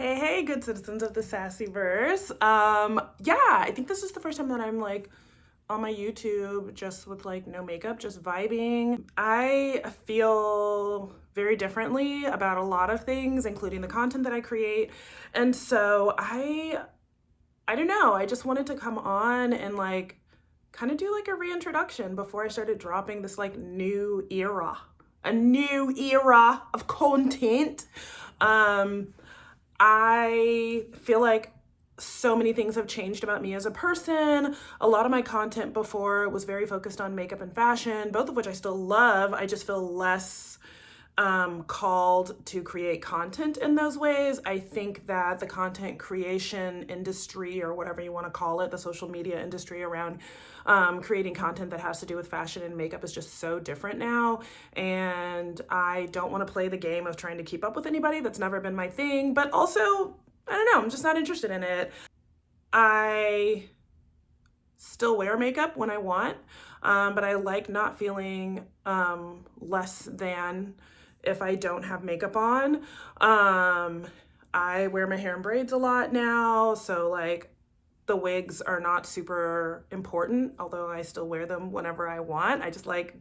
Hey, good citizens of the Sassyverse. Yeah, I think this is the first time that I'm like on my YouTube just with like no makeup, just vibing. I feel very differently about a lot of things, including the content that I create. And so I don't know, I just wanted to come on and like kind of do like a reintroduction before I started dropping this like a new era of content. Um I feel like so many things have changed about me as a person. A lot of my content before was very focused on makeup and fashion, both of which I still love. I just feel less called to create content in those ways. I think that the content creation industry, or whatever you want to call it, the social media industry around creating content that has to do with fashion and makeup is just so different now. And I don't want to play the game of trying to keep up with anybody. That's never been my thing. But also, I don't know, I'm just not interested in it. I still wear makeup when I want, but I like not feeling less than if I don't have makeup on. I wear my hair in braids a lot now, so like the wigs are not super important, although I still wear them whenever I want. I just like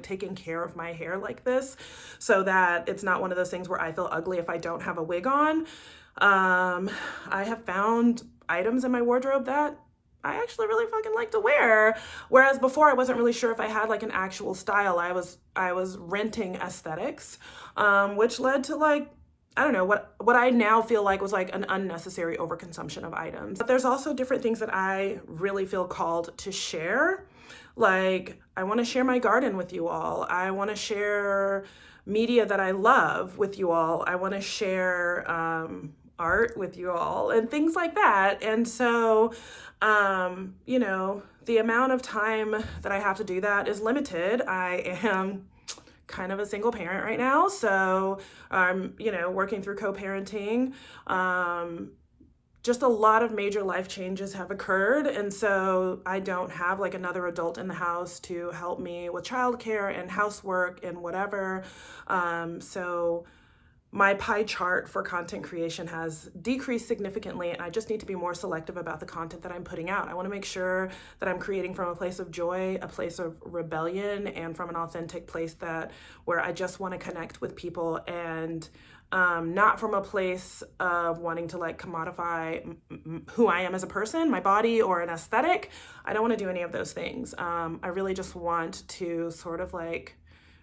taking care of my hair like this so that it's not one of those things where I feel ugly if I don't have a wig on. I have found items in my wardrobe that I actually really fucking like to wear. Whereas before I wasn't really sure if I had like an actual style. I was renting aesthetics, which led to like, I don't know, what I now feel like was like an unnecessary overconsumption of items. But there's also different things that I really feel called to share. Like, I want to share my garden with you all. I want to share media that I love with you all. I want to share art with you all and things like that. And so, the amount of time that I have to do that is limited. I am kind of a single parent right now, so I'm, working through co-parenting. Just a lot of major life changes have occurred, and so I don't have like another adult in the house to help me with childcare and housework and whatever. So my pie chart for content creation has decreased significantly, and I just need to be more selective about the content that I'm putting out. I want to make sure that I'm creating from a place of joy, a place of rebellion, and from an authentic place where I just want to connect with people, and not from a place of wanting to like commodify who I am as a person, my body, or an aesthetic. I don't want to do any of those things. I really just want to sort of like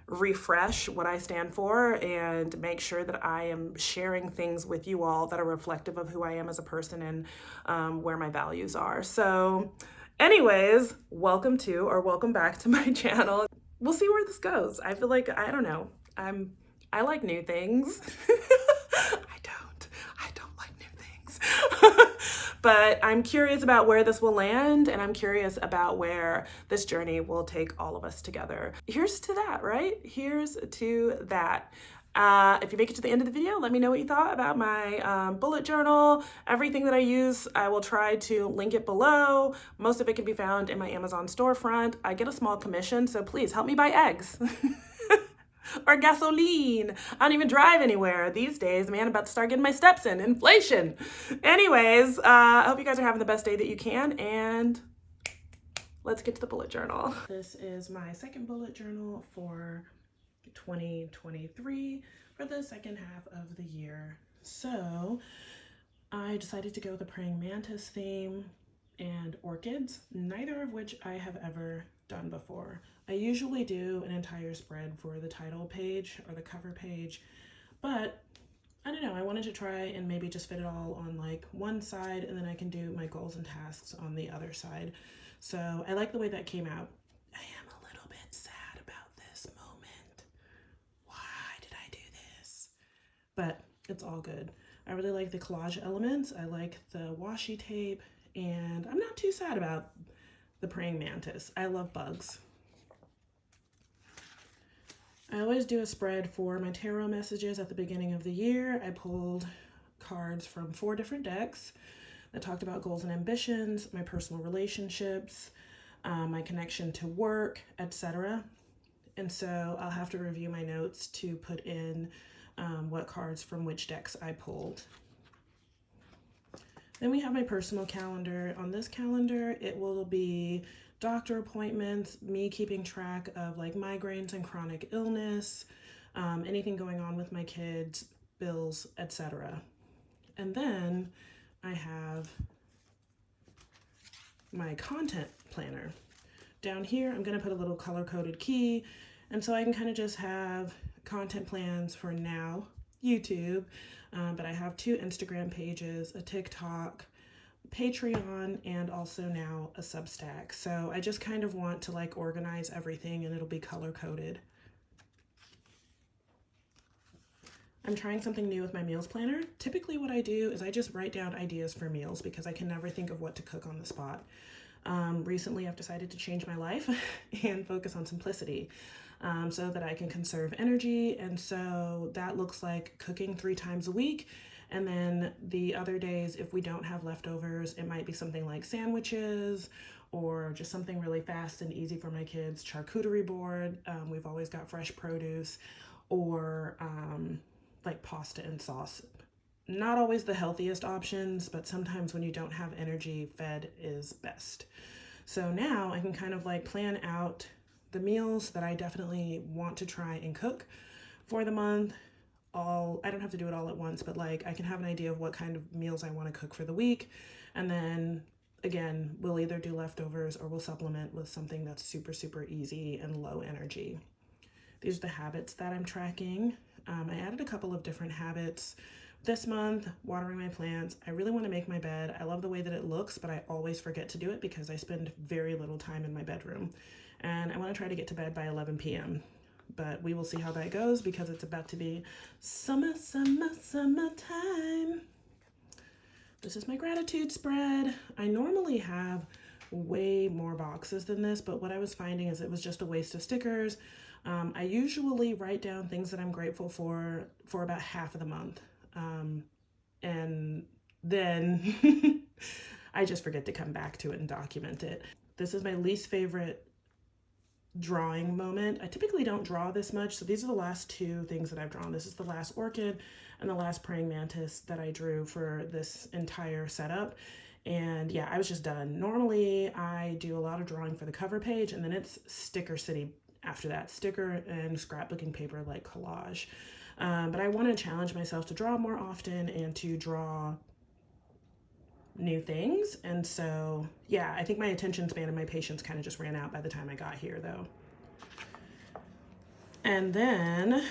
refresh what I stand for and make sure that I am sharing things with you all that are reflective of who I am as a person and where my values are. So anyways, welcome back to my channel. We'll see where this goes. I feel like, I don't know, I like new things. I don't like new things. But I'm curious about where this will land, and I'm curious about where this journey will take all of us together. Here's to that, right? Here's to that. If you make it to the end of the video, let me know what you thought about my bullet journal. Everything that I use, I will try to link it below. Most of it can be found in my Amazon storefront. I get a small commission, so please help me buy eggs. Or gasoline. I don't even drive anywhere these days, man. I'm about to start getting my steps in. Inflation. Anyways, I hope you guys are having the best day that you can, and let's get to the bullet journal. This is my second bullet journal for 2023 for the second half of the year. So I decided to go with the praying mantis theme and orchids, neither of which I have ever done before. I usually do an entire spread for the title page or the cover page, but I don't know, I wanted to try and maybe just fit it all on like one side, and then I can do my goals and tasks on the other side. So I like the way that came out. I am a little bit sad about this moment. Why did I do this? But it's all good. I really like the collage elements. I like the washi tape, and I'm not too sad about the praying mantis. I love bugs. I always do a spread for my tarot messages at the beginning of the year. I pulled cards from 4 different decks that talked about goals and ambitions, my personal relationships, my connection to work, etc. And so I'll have to review my notes to put in what cards from which decks I pulled. Then we have my personal calendar. On this calendar, it will be doctor appointments, me keeping track of like migraines and chronic illness, anything going on with my kids, bills, etc. And then I have my content planner. Down here, I'm gonna put a little color-coded key, and so I can kind of just have content plans for now, YouTube, but I have 2 Instagram pages, a TikTok, Patreon, and also now a Substack. So I just kind of want to like organize everything, and it'll be color-coded. I'm trying something new with my meals planner. Typically what I do is I just write down ideas for meals because I can never think of what to cook on the spot. Recently I've decided to change my life and focus on simplicity so that I can conserve energy. And so that looks like cooking 3 times a week. And then the other days, if we don't have leftovers, it might be something like sandwiches or just something really fast and easy for my kids. Charcuterie board, we've always got fresh produce, or like pasta and sauce. Not always the healthiest options, but sometimes when you don't have energy, fed is best. So now I can kind of like plan out the meals that I definitely want to try and cook for the month. I don't have to do it all at once, but like I can have an idea of what kind of meals I want to cook for the week. And then again, we'll either do leftovers or we'll supplement with something that's super, super easy and low energy. These are the habits that I'm tracking. I added a couple of different habits this month. Watering my plants. I really want to make my bed. I love the way that it looks, but I always forget to do it because I spend very little time in my bedroom. And I want to try to get to bed by 11 p.m. But we will see how that goes because it's about to be summertime. This is my gratitude spread. I normally have way more boxes than this, but what I was finding is it was just a waste of stickers. I usually write down things that I'm grateful for about half of the month. And then I just forget to come back to it and document it. This is my least favorite drawing moment. I typically don't draw this much, so these are the last 2 things that I've drawn. This is the last orchid and the last praying mantis that I drew for this entire setup. And yeah, I was just done. Normally I do a lot of drawing for the cover page, and then it's sticker city after that. Sticker and scrapbooking paper like collage. But I want to challenge myself to draw more often and to draw new things. And so, yeah, I think my attention span and my patience kind of just ran out by the time I got here though. And then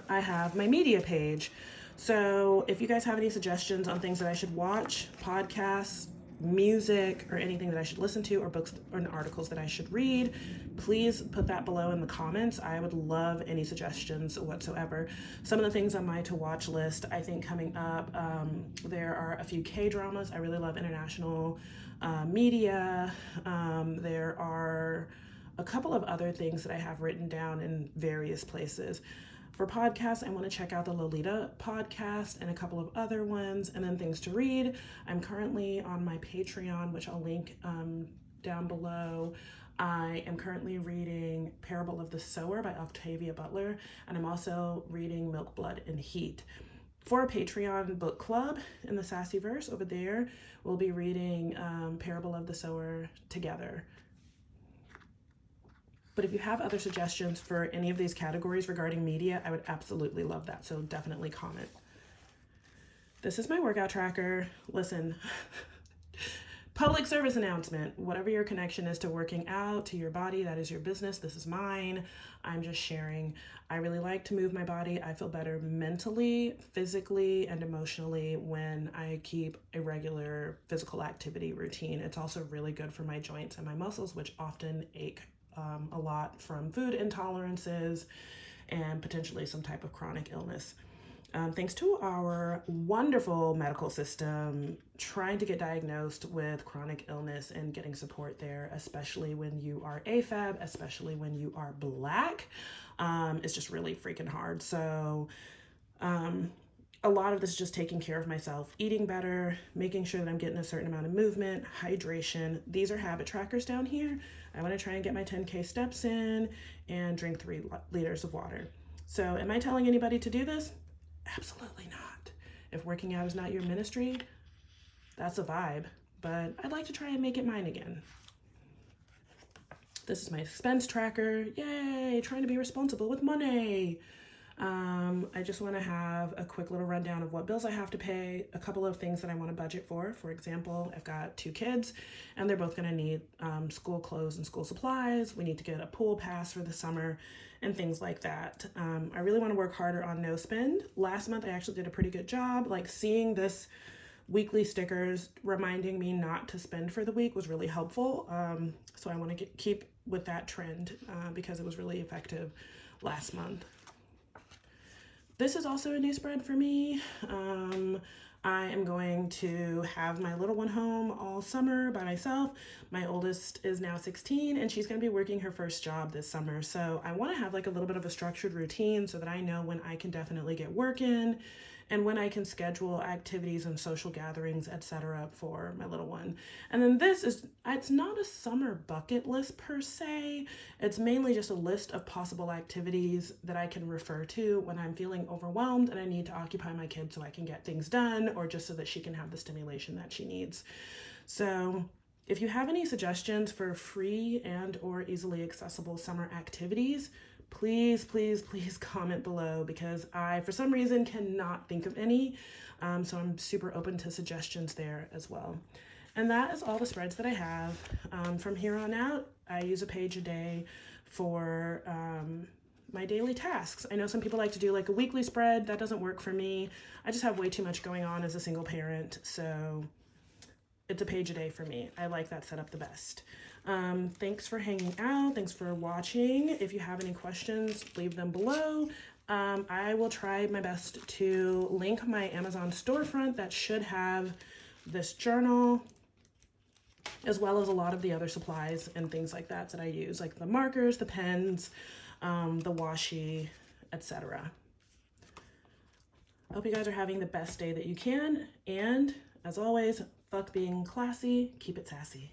I have my media page. So if you guys have any suggestions on things that I should watch, podcasts, music, or anything that I should listen to, or books or articles that I should read, please put that below in the comments. I would love any suggestions whatsoever. Some of the things on my to watch list, I think coming up, there are a few K-dramas. I really love international media. There are a couple of other things that I have written down in various places. For podcasts, I want to check out the Lolita podcast and a couple of other ones, and then things to read. I'm currently on my Patreon, which I'll link down below. I am currently reading Parable of the Sower by Octavia Butler, and I'm also reading Milk, Blood, and Heat. For a Patreon book club in the Sassyverse over there, we'll be reading Parable of the Sower together. But if you have other suggestions for any of these categories regarding media, I would absolutely love that. So definitely comment. This is my workout tracker. Listen, public service announcement. Whatever your connection is to working out, to your body, that is your business. This is mine. I'm just sharing. I really like to move my body. I feel better mentally, physically, and emotionally when I keep a regular physical activity routine. It's also really good for my joints and my muscles, which often ache a lot from food intolerances and potentially some type of chronic illness. Thanks to our wonderful medical system, trying to get diagnosed with chronic illness and getting support there, especially when you are AFAB, especially when you are Black, is just really freaking hard. So a lot of this is just taking care of myself, eating better, making sure that I'm getting a certain amount of movement, hydration. These are habit trackers down here. I want to try and get my 10K steps in and drink 3 liters of water. So am I telling anybody to do this? Absolutely not. If working out is not your ministry, that's a vibe, but I'd like to try and make it mine again. This is my expense tracker. Yay, trying to be responsible with money. I just want to have a quick little rundown of what bills I have to pay, a couple of things that I want to budget for. For example, I've got 2 kids and they're both going to need school clothes and school supplies. We need to get a pool pass for the summer and things like that. I really want to work harder on no spend. Last month, I actually did a pretty good job. Like seeing this weekly stickers reminding me not to spend for the week was really helpful. So I want to keep with that trend because it was really effective last month. This is also a new spread for me. I am going to have my little one home all summer by myself. My oldest is now 16 and she's going to be working her first job this summer. So I want to have like a little bit of a structured routine so that I know when I can definitely get work in and when I can schedule activities and social gatherings, etc. for my little one. And then it's not a summer bucket list per se. It's mainly just a list of possible activities that I can refer to when I'm feeling overwhelmed and I need to occupy my kid so I can get things done or just so that she can have the stimulation that she needs. So if you have any suggestions for free and or easily accessible summer activities, please comment below because I, for some reason, cannot think of any. So I'm super open to suggestions there as well. And that is all the spreads that I have. From here on out, I use a page a day for my daily tasks. I know some people like to do like a weekly spread. That doesn't work for me. I just have way too much going on as a single parent. So it's a page a day for me. I like that setup the best. Thanks for hanging out. Thanks for watching. If you have any questions, leave them below. I will try my best to link my Amazon storefront that should have this journal, as well as a lot of the other supplies and things like that I use, like the markers, the pens, the washi, etc. I hope you guys are having the best day that you can. And as always, fuck being classy, keep it sassy.